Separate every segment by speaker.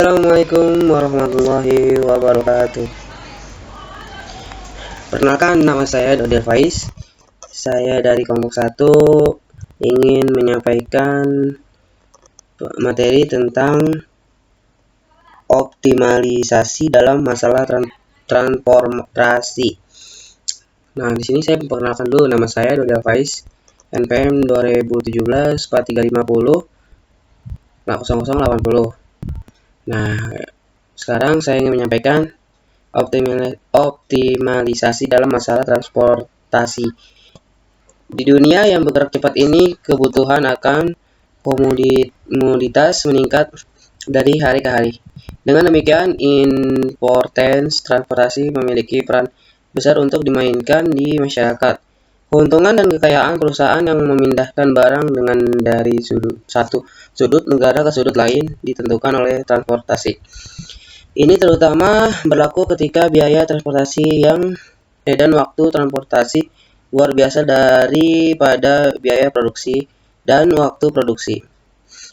Speaker 1: Assalamualaikum warahmatullahi wabarakatuh. Perkenalkan, nama saya Dodil Faiz. Saya dari kelompok 1 ingin menyampaikan materi tentang optimalisasi dalam masalah transportasi. Nah, di sini saya memperkenalkan dulu, nama saya Dodil Faiz, NPM 2017 4350 0080. Nah, sekarang saya ingin menyampaikan optimalisasi dalam masalah transportasi. Di dunia yang bergerak cepat ini, kebutuhan akan komoditas meningkat dari hari ke hari. Dengan demikian, importance transportasi memiliki peran besar untuk dimainkan di masyarakat. Keuntungan dan kekayaan perusahaan yang memindahkan barang dari satu sudut negara ke sudut lain ditentukan oleh transportasi. Ini terutama berlaku ketika biaya transportasi dan waktu transportasi luar biasa daripada biaya produksi dan waktu produksi.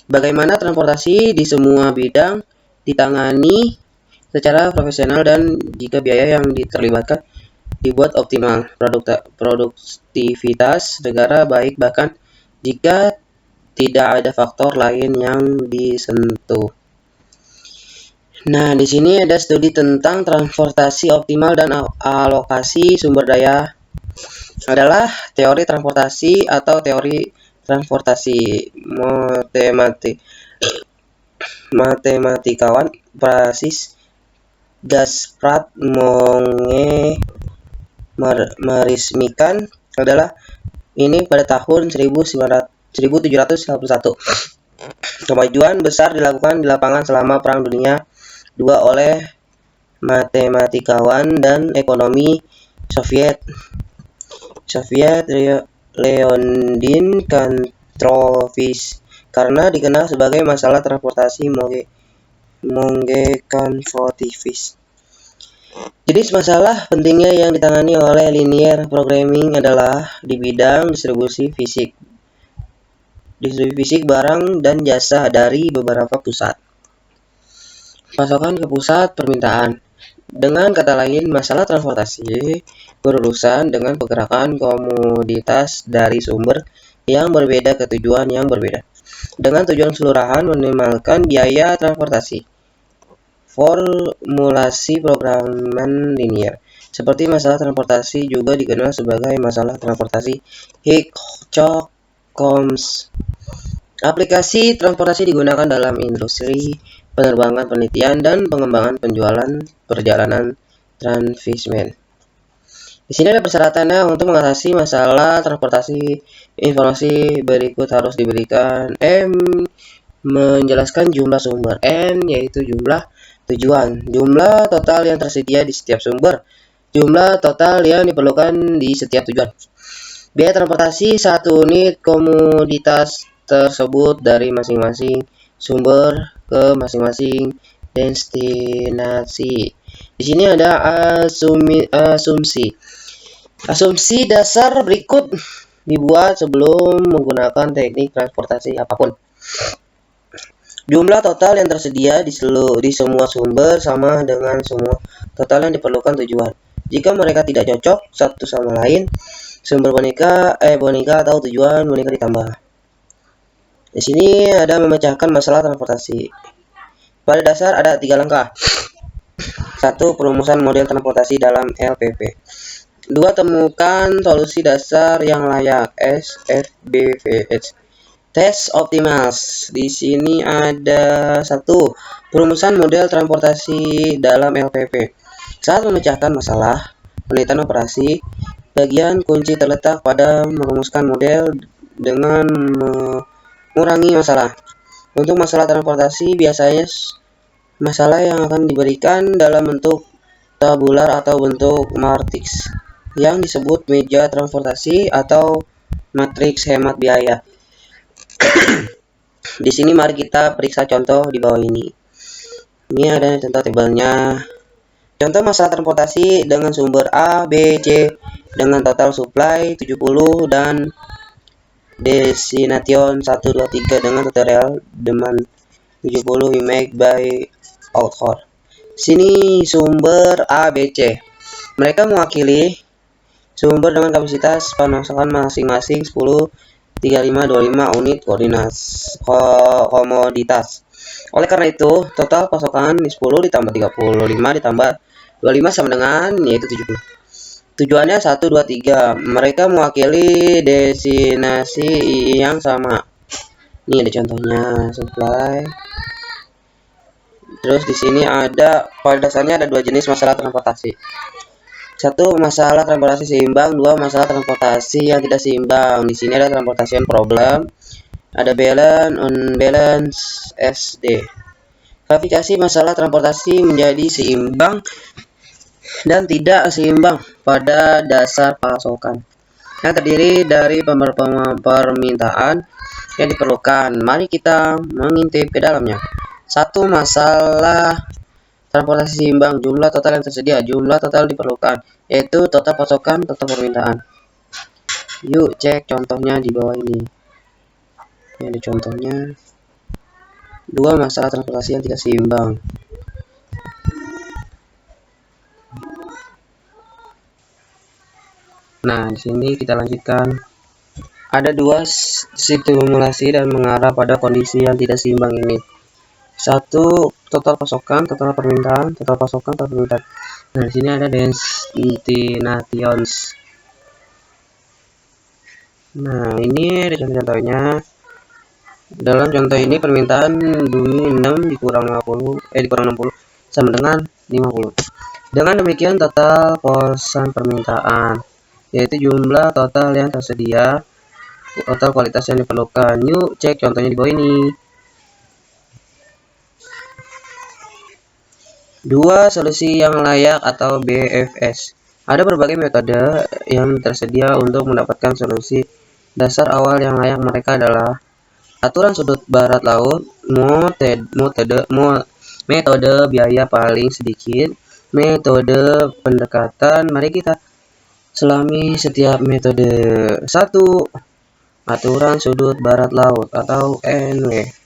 Speaker 1: Bagaimana transportasi di semua bidang ditangani secara profesional, dan jika biaya yang terlibatkan dibuat optimal, produktivitas negara baik bahkan jika tidak ada faktor lain yang disentuh. Nah, di sini ada studi tentang transportasi optimal dan alokasi sumber daya. Adalah teori transportasi atau teori transportasi matematikawan Francis Gaspard Monge meresmikan adalah ini pada tahun 1791. Kemajuan besar dilakukan di lapangan selama Perang Dunia II oleh matematikawan dan ekonomi Soviet Leonid Kantrovich karena dikenal sebagai masalah transportasi Monge-Kantrovich. Jenis masalah pentingnya yang ditangani oleh linear programming adalah di bidang distribusi fisik barang dan jasa dari beberapa pusat pasokan ke pusat permintaan. Dengan kata lain, masalah transportasi berurusan dengan pergerakan komoditas dari sumber yang berbeda ke tujuan yang berbeda, dengan tujuan keseluruhan meminimalkan biaya transportasi. Formulasi programan linear seperti masalah transportasi juga dikenal sebagai masalah transportasi Hirschhaupt-Combs. Aplikasi transportasi digunakan dalam industri penerbangan, penelitian, dan pengembangan perjalanan transshipment. Di sini ada persyaratannya untuk mengatasi masalah transportasi. Informasi berikut harus diberikan. M. Menjelaskan jumlah sumber. N. Yaitu jumlah tujuan. Jumlah total yang tersedia di setiap sumber. Jumlah total yang diperlukan di setiap tujuan. Biaya transportasi satu unit komoditas tersebut dari masing-masing sumber ke masing-masing destinasi. Di sini ada asumsi. Asumsi dasar berikut dibuat sebelum menggunakan teknik transportasi apapun. Jumlah total yang tersedia di semua sumber sama dengan semua total yang diperlukan tujuan. Jika mereka tidak cocok satu sama lain, sumber boneka atau tujuan boneka ditambah. Di sini ada memecahkan masalah transportasi. Pada dasar ada 3 langkah. 1. Perumusan model transportasi dalam LPP. 2. Temukan solusi dasar yang layak. SFBVH. Tes optimals. Di sini ada 1. Perumusan model transportasi dalam LPP. Saat memecahkan masalah penelitian operasi, bagian kunci terletak pada merumuskan model dengan mengurangi masalah. Untuk masalah transportasi, biasanya masalah yang akan diberikan dalam bentuk tabular atau bentuk matriks yang disebut meja transportasi atau matriks hemat biaya. Di sini mari kita periksa contoh di bawah ini. Ini ada contoh tabelnya. Contoh masalah transportasi dengan sumber A, B, C dengan total supply 70 dan destination 1, 2, 3 dengan total demand 70 image by author. Sini sumber A, B, C. Mereka mewakili sumber dengan kapasitas pemasangan masing-masing 10, 35, 25 unit komoditas. Oleh karena itu, total pasokan 10 ditambah 35 ditambah 25 sama dengan yaitu 70. Tujuannya 1, 2, 3. Mereka mewakili destinasi yang sama. Ini ada contohnya, supply. Terus di sini ada pada dasarnya ada dua jenis masalah transportasi. Satu, masalah transportasi seimbang. Dua, masalah transportasi yang tidak seimbang. Di sini ada transportation problem, ada balance, unbalance, SD. Klasifikasi masalah transportasi menjadi seimbang dan tidak seimbang pada dasar pasokan yang terdiri dari permintaan yang diperlukan. Mari kita mengintip ke dalamnya. Satu, masalah transportasi seimbang, jumlah total yang tersedia, jumlah total diperlukan, yaitu total pasokan, total permintaan. Yuk cek contohnya di bawah ini. Ini ada contohnya. Dua, masalah transportasi yang tidak seimbang. Nah, di sini kita lanjutkan. Ada dua simulasi dan mengarah pada kondisi yang tidak seimbang ini. Satu, total pasokan, total permintaan, total pasokan, total permintaan. Nah, di sini ada destinations. Nah, ini ada contoh-contohnya. Dalam contoh ini permintaan bumi 6 dikurang 60 sama dengan 50. Dengan demikian total kosan permintaan, yaitu jumlah total yang tersedia, total kualitas yang diperlukan. Yuk cek contohnya di bawah ini. Dua, solusi yang layak atau BFS. Ada berbagai metode yang tersedia untuk mendapatkan solusi. Dasar awal yang layak mereka adalah aturan sudut barat laut, metode biaya paling sedikit, metode pendekatan. Mari kita selami setiap metode. Satu, aturan sudut barat laut atau NW.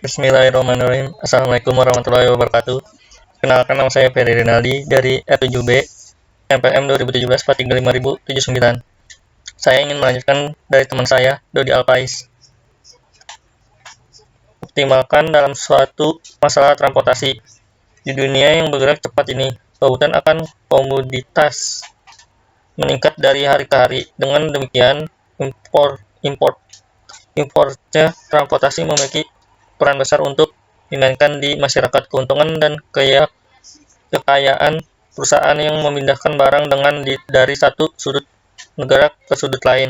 Speaker 2: Bismillahirrahmanirrahim. Assalamualaikum warahmatullahi wabarakatuh. Kenalkan, nama saya Ferry Rinaldi dari R7B MPM 2017-435.079. Saya ingin melanjutkan dari teman saya, Dodi Alpais. Optimalkan dalam suatu masalah transportasi. Di dunia yang bergerak cepat ini, kebutuhan akan komoditas meningkat dari hari ke hari. Dengan demikian, importnya transportasi memiliki peran besar untuk dimainkan di masyarakat. Keuntungan dan kekayaan perusahaan yang memindahkan barang dari satu sudut negara ke sudut lain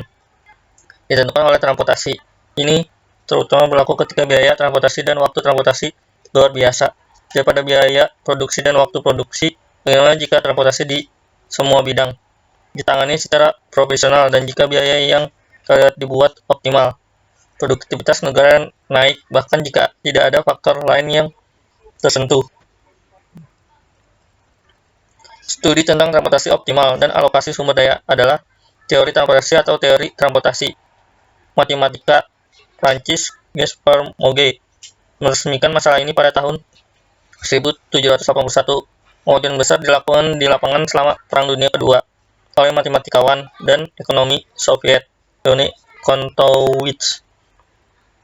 Speaker 2: ditentukan oleh transportasi. Ini terutama berlaku ketika biaya transportasi dan waktu transportasi luar biasa daripada biaya produksi dan waktu produksi. Bagaimana jika transportasi di semua bidang ditangani secara profesional dan jika biaya yang dibuat optimal, produktivitas negara naik bahkan jika tidak ada faktor lain yang tersentuh. Studi tentang transportasi optimal dan alokasi sumber daya adalah teori transportasi atau teori transportasi. Matematika Prancis Gaspard Moge meresmikan masalah ini pada tahun 1781. Pengujian besar dilakukan di lapangan selama Perang Dunia Kedua oleh matematikawan dan ekonomi Soviet Leonid Kontowitz.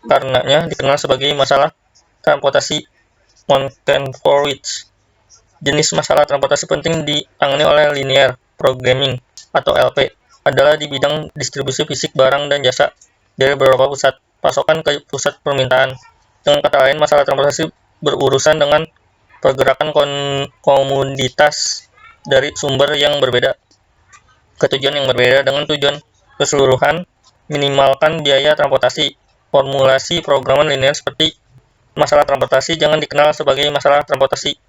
Speaker 2: Karenanya dikenal sebagai masalah transportasi Monkenfowitz. Jenis masalah transportasi penting ditangani oleh linear programming atau LP adalah di bidang distribusi fisik barang dan jasa dari beberapa pusat pasokan ke pusat permintaan. Dengan kata lain, masalah transportasi berurusan dengan pergerakan komoditas dari sumber yang berbeda ke tujuan yang berbeda dengan tujuan keseluruhan minimalkan biaya transportasi. Formulasi programan linear seperti masalah transportasi jangan dikenal sebagai masalah transportasi.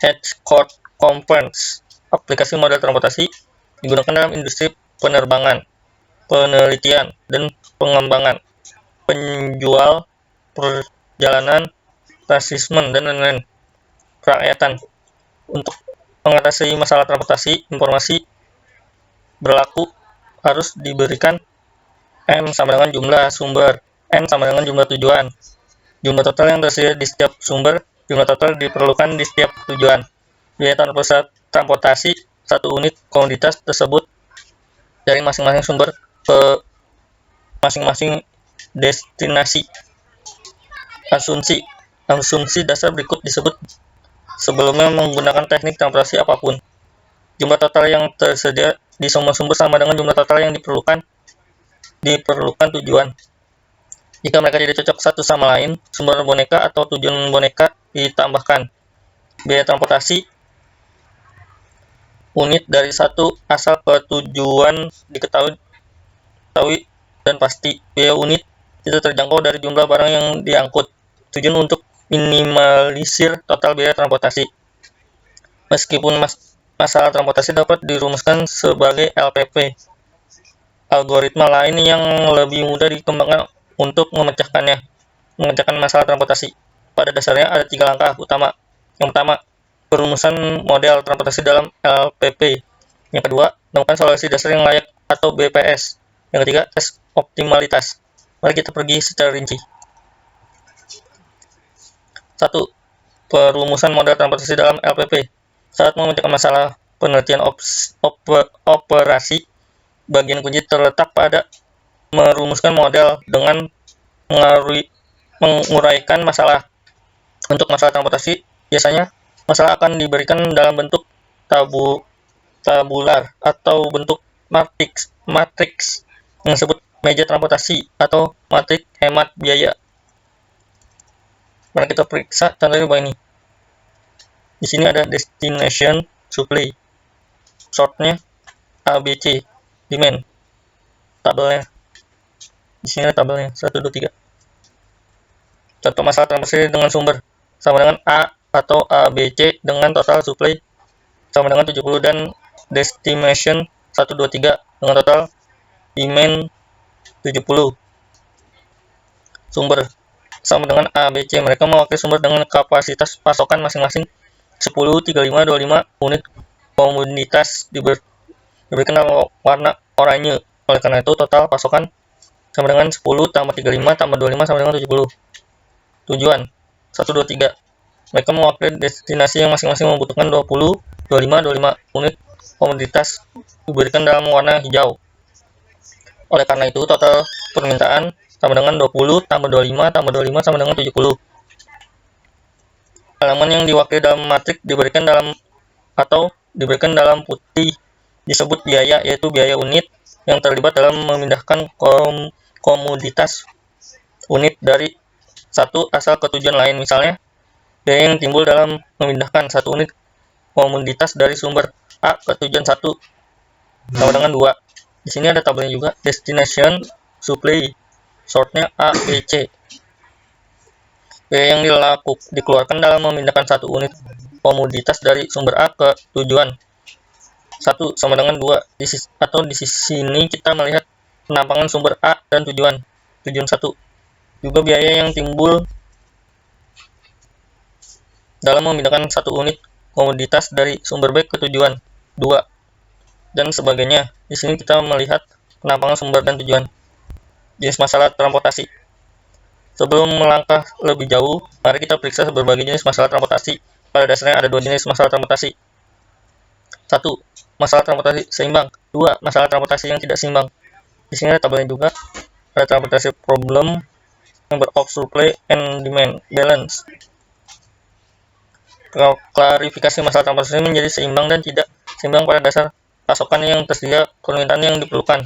Speaker 2: Hedgecourt Conference. Aplikasi model transportasi digunakan dalam industri penerbangan, penelitian, dan pengembangan, penjual, perjalanan, transshipment, dan lain-lain. Kerakyatan. Untuk mengatasi masalah transportasi, informasi berlaku harus diberikan M sama dengan jumlah sumber, N sama dengan jumlah tujuan. Jumlah total yang tersedia di setiap sumber, jumlah total diperlukan di setiap tujuan. Biaya transportasi satu unit komoditas tersebut dari masing-masing sumber ke masing-masing destinasi. Asumsi dasar berikut disebut sebelumnya menggunakan teknik transportasi apapun. Jumlah total yang tersedia di semua sumber sama dengan jumlah total yang diperlukan tujuan. Jika mereka tidak cocok satu sama lain, sumber boneka atau tujuan boneka ditambahkan. Biaya transportasi unit dari satu asal ke tujuan diketahui dan pasti. Biaya unit itu terjangkau dari jumlah barang yang diangkut. Tujuan untuk minimalisir total biaya transportasi. Meskipun masalah transportasi dapat dirumuskan sebagai LPP, algoritma lain yang lebih mudah dikembangkan untuk memecahkan masalah transportasi. Pada dasarnya ada 3 langkah utama. Yang pertama, perumusan model transportasi dalam LPP. Yang kedua, menemukan solusi dasar yang layak atau BPS. Yang ketiga, tes optimalitas. Mari kita pergi secara rinci. 1. Perumusan model transportasi dalam LPP. Saat memecahkan masalah penelitian operasi, bagian kunci terletak pada merumuskan model dengan menguraikan masalah. Untuk masalah transportasi, biasanya masalah akan diberikan dalam bentuk tabular atau bentuk matriks yang disebut meja transportasi atau matriks hemat biaya. Mari kita periksa contohnya begini. Di sini ada destination supply, shortnya ABC, demand, tabelnya. Di sini ada tabelnya 1, 2, 3. Contoh masalah transportasi dengan sumber sama dengan A atau ABC dengan total supply sama dengan 70 dan destination 1, 2, 3 dengan total demand 70. Sumber sama dengan ABC. Mereka mewakili sumber dengan kapasitas pasokan masing-masing 10, 35, 25 unit komoditas diberikan dalam warna oranye. Oleh karena itu, total pasokan sama dengan 10 tambah 35 tambah 25 sama dengan 70. Tujuan 1, 2, 3. Mereka mewakili destinasi yang masing-masing membutuhkan 20, 25 unit komoditas diberikan dalam warna hijau. Oleh karena itu, total permintaan sama dengan 20 tambah 25 tambah 25 sama dengan 70. Elemen yang diwakili dalam matrik diberikan dalam putih disebut biaya, yaitu biaya unit yang terlibat dalam memindahkan komoditas unit dari satu asal ke tujuan lain. Misalnya, biaya yang timbul dalam memindahkan satu unit komoditas dari sumber A ke tujuan 1 sama dengan 2. Di sini ada tabelnya juga, destination supply, shortnya ABC. Biaya yang dikeluarkan dalam memindahkan satu unit komoditas dari sumber A ke tujuan 1 sama dengan 2. Di sini kita melihat penampangan sumber A dan tujuan 1. Juga biaya yang timbul dalam memindahkan satu unit komoditas dari sumber B ke tujuan 2 dan sebagainya. Di sini kita melihat penampangan sumber dan tujuan. Jenis masalah transportasi. Sebelum melangkah lebih jauh, mari kita periksa berbagai jenis masalah transportasi. Pada dasarnya ada dua jenis masalah transportasi. 1. Masalah transportasi seimbang. 2. Masalah transportasi yang tidak seimbang. Di sini ada tabelnya juga. Ada transportasi problem, number of supply and demand balance. Klarifikasi masalah transportasi menjadi seimbang dan tidak seimbang pada dasar pasokan yang tersedia, permintaan yang diperlukan.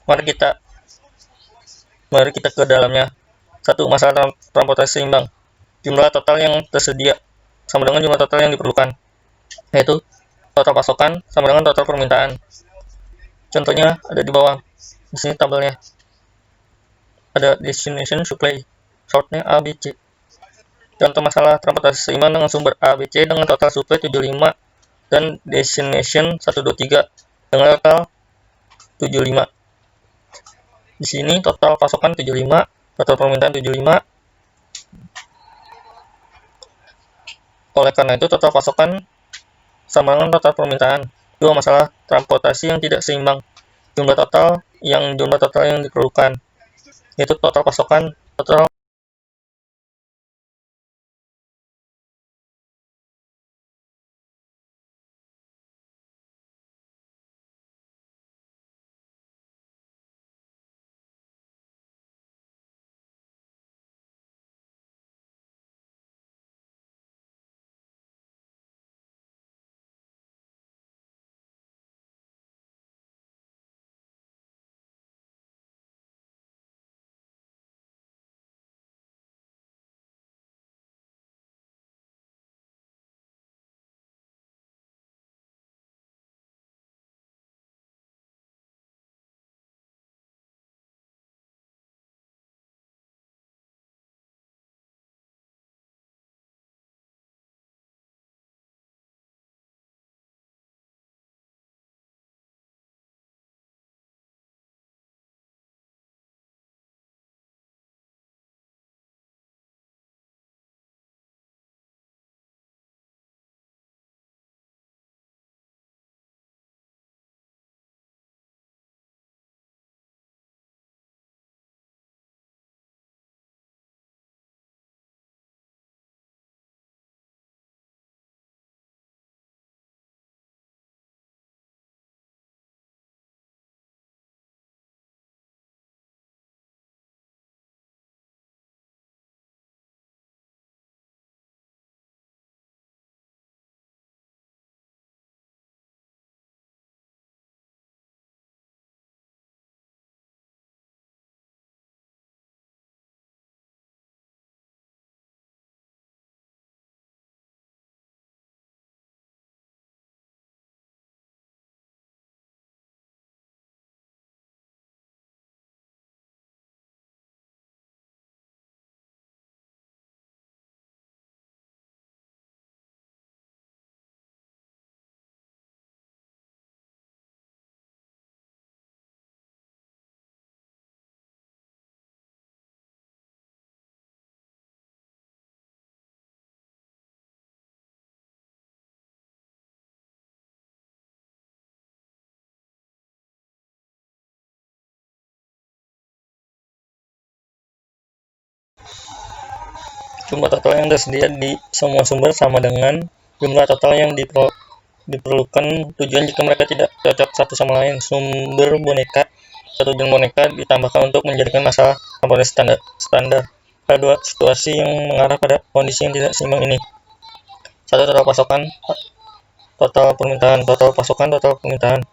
Speaker 2: Mari kita ke dalamnya. 1. Masalah transportasi seimbang. Jumlah total yang tersedia sama dengan jumlah total yang diperlukan, yaitu total pasokan sama dengan total permintaan. Contohnya ada di bawah. Di sini tabelnya. Ada destination supply, shortnya ABC. Contoh masalah transportasi seimbang dengan sumber ABC dengan total supply 75 dan destination 123 dengan total 75. Di sini total pasokan 75, total permintaan 75. Oleh karena itu, total pasokan sama dengan total permintaan. 2. Masalah transportasi yang tidak seimbang. Jumlah total yang diperlukan, yaitu total pasokan, total Jumlah total yang tersedia di semua sumber sama dengan jumlah total yang diperlukan tujuan jika mereka tidak cocok satu sama lain. Sumber boneka atau tujuan boneka ditambahkan untuk menjadikan masalah komponisi standar. Ada dua situasi yang mengarah pada kondisi yang tidak seimbang ini. Satu, total pasokan, total permintaan, total pasokan, total permintaan,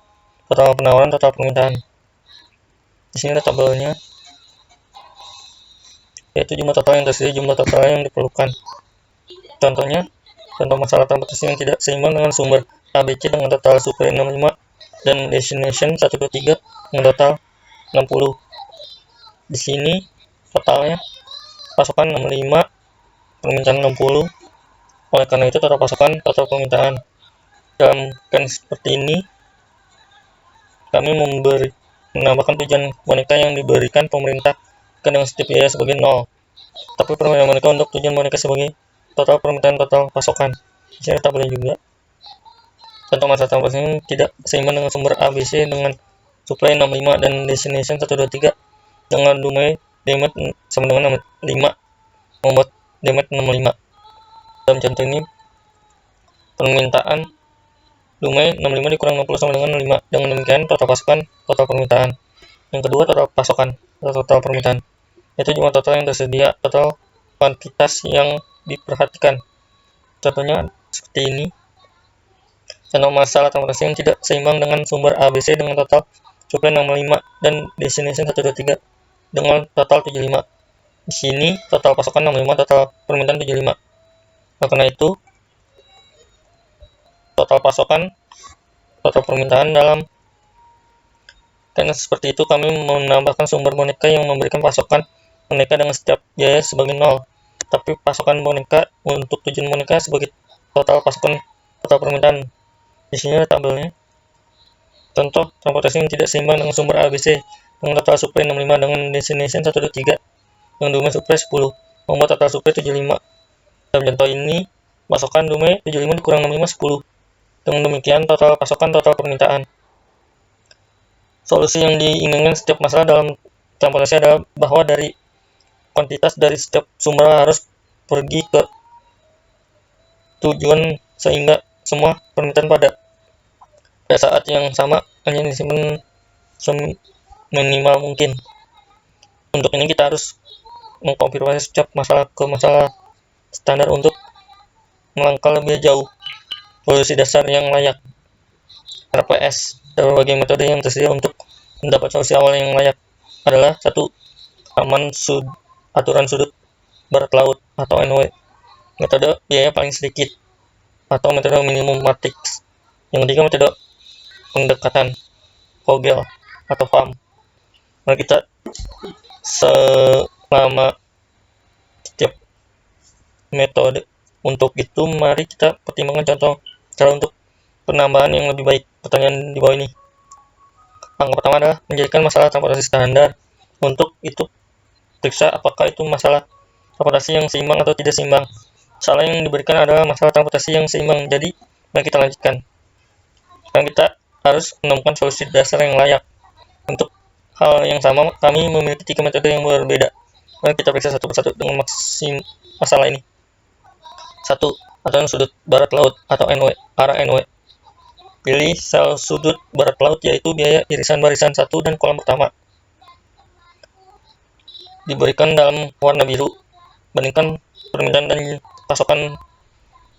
Speaker 2: total penawaran, total permintaan. Di sini ada tabelnya, yaitu jumlah total yang tersedia, jumlah total yang diperlukan. Contohnya, contoh masalah transportasi yang tidak seimbang dengan sumber ABC dengan total supply 65 dan destination 123 dengan total 60. Di sini totalnya pasokan 65, permintaan 60. Oleh karena itu total pasokan, total permintaan. Dalam case seperti ini, kami menambahkan tujuan boneka yang diberikan pemerintah dengan setiap biaya sebagai 0. Tapi permintaan boneka untuk tujuan boneka sebagai total permintaan, total pasokan. Di sini tabelnya juga. Contoh masalah transportasi yang tidak seimbang dengan sumber ABC dengan supply 65 dan destination 123 dengan dumai demet sama dengan 5 membuat demet 65. Dalam contoh ini permintaan dumai 65 dikurang 60 sama dengan 5. Dengan demikian total pasokan, total permintaan. Yang kedua total pasokan, total permintaan. Itu jumlah total yang tersedia, total kuantitas yang diperhatikan. Contohnya seperti ini. Contoh masalah transportasi yang tidak seimbang dengan sumber ABC dengan total supply 65 dan destination 123 dengan total 75. Di sini total pasokan 65, total permintaan 75. Karena itu total pasokan, total permintaan dalam karena seperti itu kami menambahkan sumber boneka yang memberikan pasokan boneka dengan setiap biaya sebagai 0. Tapi pasokan boneka untuk tujuan boneka sebagai total pasokan, total permintaan. Di sini ada tabelnya. Contoh transportasi yang tidak seimbang dengan sumber ABC dengan total supply 65 dengan destination 123 dengan dumai supply 10 membuat total supply 75. Dalam contoh ini pasokan dumai 75 dikurang 65 10. Dengan demikian total pasokan, total permintaan. Solusi yang diinginkan setiap masalah dalam transportasi adalah bahwa dari kuantitas dari setiap sumber harus pergi ke tujuan sehingga semua permintaan pada saat yang sama hanya disimpan seminimal mungkin. Untuk ini kita harus mengkonfirmasi setiap masalah ke masalah standar untuk melangkah lebih jauh. Solusi dasar yang layak RPS. Ada berbagai metode yang tersedia untuk mendapat solusi awal yang layak adalah 1. Aturan sudut barat laut atau NW. Metode biaya paling sedikit atau metode minimum matrix. Yang ketiga metode pendekatan Vogel atau FAM. Mari kita selama setiap metode untuk itu mari kita pertimbangkan contoh cara untuk penambahan yang lebih baik. Pertanyaan di bawah ini. Langkah pertama adalah menjadikan masalah transportasi standar. Untuk itu periksa apakah itu masalah transportasi yang seimbang atau tidak seimbang. Salah yang diberikan adalah masalah transportasi yang seimbang. Jadi mari kita lanjutkan. Sekarang kita harus menemukan solusi dasar yang layak. Untuk hal yang sama, kami memiliki 3 metode yang berbeda. Mari kita periksa satu persatu dengan masalah ini. 1. Aturan sudut barat laut atau NW, arah NW. Pilih sel sudut barat laut yaitu biaya irisan barisan 1 dan kolom pertama. Diberikan dalam warna biru. Bandingkan permintaan dan pasokan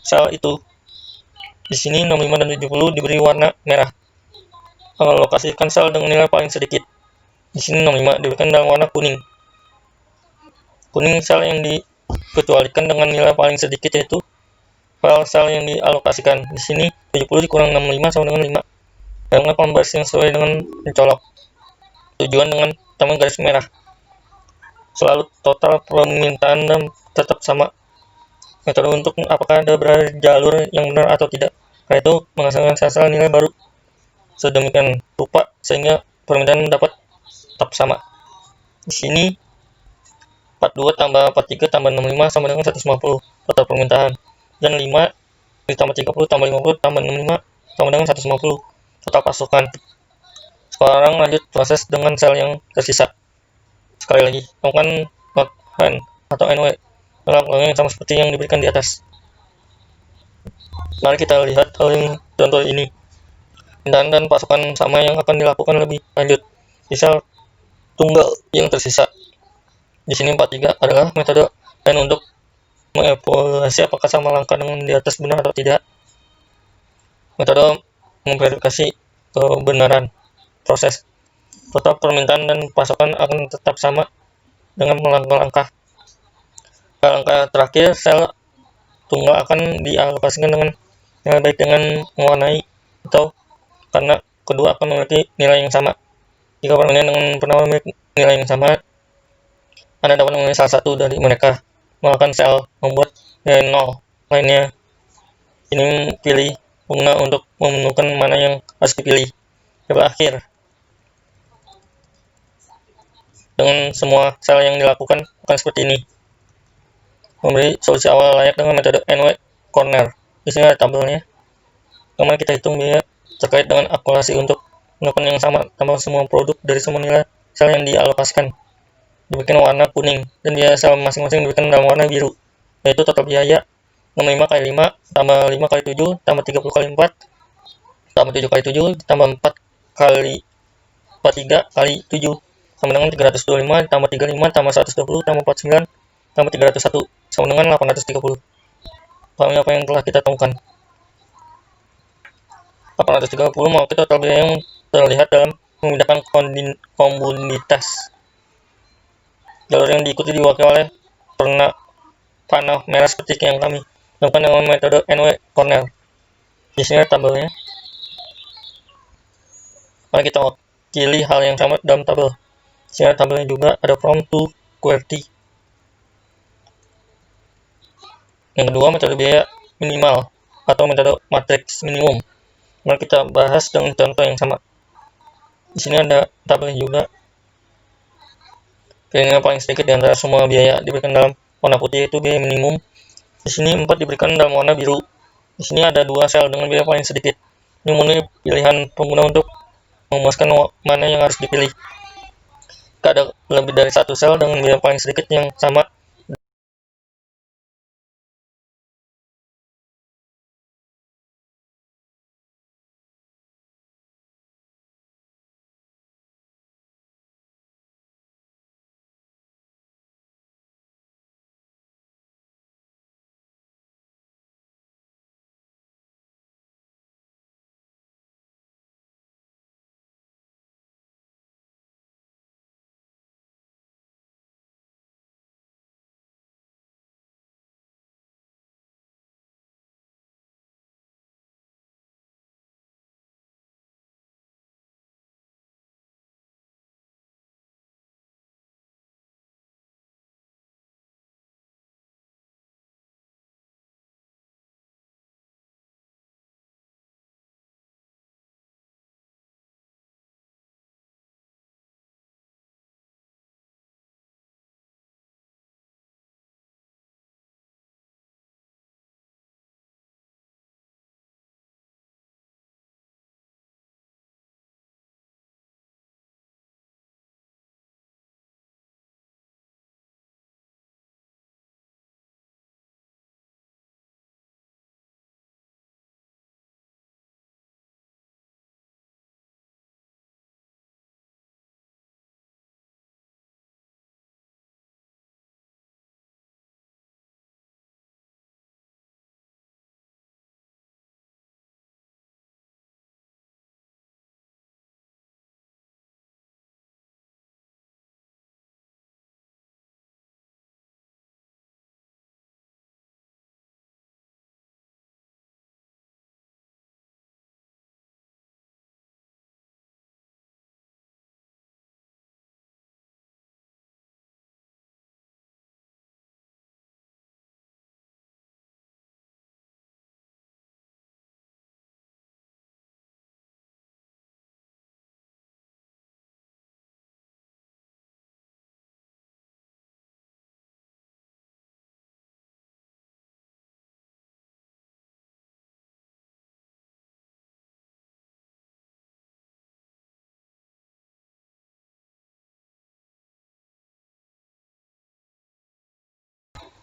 Speaker 2: sel itu. Di sini 65 dan 70 diberi warna merah. Alokasikan sel dengan nilai paling sedikit. Di sini 65 diberikan dalam warna kuning. Kuning sel yang dikecualikan dengan nilai paling sedikit yaitu file sel yang dialokasikan. Di sini 70 dikurang 65 sama dengan 5. Dengan kolom baris yang sesuai dengan mencolok. Tujuan dengan tambah garis merah. Selalu total permintaan dan tetap sama. Metode untuk apakah ada berada jalur yang benar atau tidak. Karena itu menghasilkan sel nilai baru sedemikian rupa sehingga permintaan dapat tetap sama. Di sini 42 tambah 43 tambah 65 sama dengan 150 total permintaan. Dan 5 ditambah 30 tambah 50 tambah 65 sama dengan 150 total pasokan. Sekarang lanjut proses dengan sel yang tersisa. Sekali lagi, temukan not when atau NW. melakukan yang sama seperti yang diberikan di atas. Mari kita lihat hal yang contoh ini. Pindahan dan pasokan sama yang akan dilakukan lebih lanjut. Misal tunggal yang tersisa. Di sini 43 adalah metode lain untuk mengevaluasi apakah sama langkah dengan di atas benar atau tidak. Metode memverifikasi kebenaran proses. Total permintaan dan pasokan akan tetap sama dengan langkah-langkah. Langkah terakhir, sel tunggal akan dialokasikan dengan nilai baik dengan mewarnai atau karena kedua akan memiliki nilai yang sama. Jika perbandingan dengan pernah memiliki nilai yang sama, Anda dapat memilih salah satu dari mereka. Menggunakan sel membuat nilai 0 lainnya. Ini pilih pengguna untuk menentukan mana yang harus dipilih. Coba akhir. Dengan semua sel yang dilakukan akan seperti ini. Memberi solusi awal layak dengan metode NW corner. Di sini ada tabelnya. Kemudian kita hitung biaya terkait dengan akurasi untuk melakukan yang sama tambah semua produk dari semua nilai sel yang dialokasikan. Diberikan warna kuning dan biaya sel masing-masing diberikan dalam warna biru, yaitu total biaya 65 kali 5 tambah 5 kali 7 tambah 30 kali 4 tambah 7 kali 7 tambah 4 kali 43 kali 7 sama dengan 325 tambah 35 tambah 120 tambah 49 tambah 301 sama dengan 830. Pahami apa yang telah kita temukan? 830 mewakili total biaya yang terlihat dalam memindahkan komoditas. Jalur yang diikuti diwakili oleh panah merah seperti yang kami lakukan dengan metode NW Cornell. Di sini ada tabelnya. Mari kita wakili hal yang sama dalam tabel. Di sini ada tabelnya juga, ada from to QWERTY. Yang kedua, metode biaya minimal atau metode matriks minimum. Mari kita bahas dengan contoh yang sama. Di sini ada tabelnya juga. Pilihan yang paling sedikit di antara semua biaya diberikan dalam warna putih yaitu biaya minimum. Di sini 4 diberikan dalam warna biru. Di sini ada 2 sel dengan biaya paling sedikit. Ini memenuhi pilihan pengguna untuk memuaskan mana yang harus dipilih. Jika ada lebih dari satu sel dengan biaya paling sedikit yang sama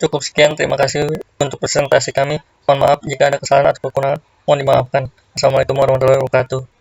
Speaker 2: Cukup sekian, terima kasih untuk presentasi kami. Mohon maaf jika ada kesalahan atau kekurangan, mohon dimaafkan. Assalamualaikum warahmatullahi wabarakatuh.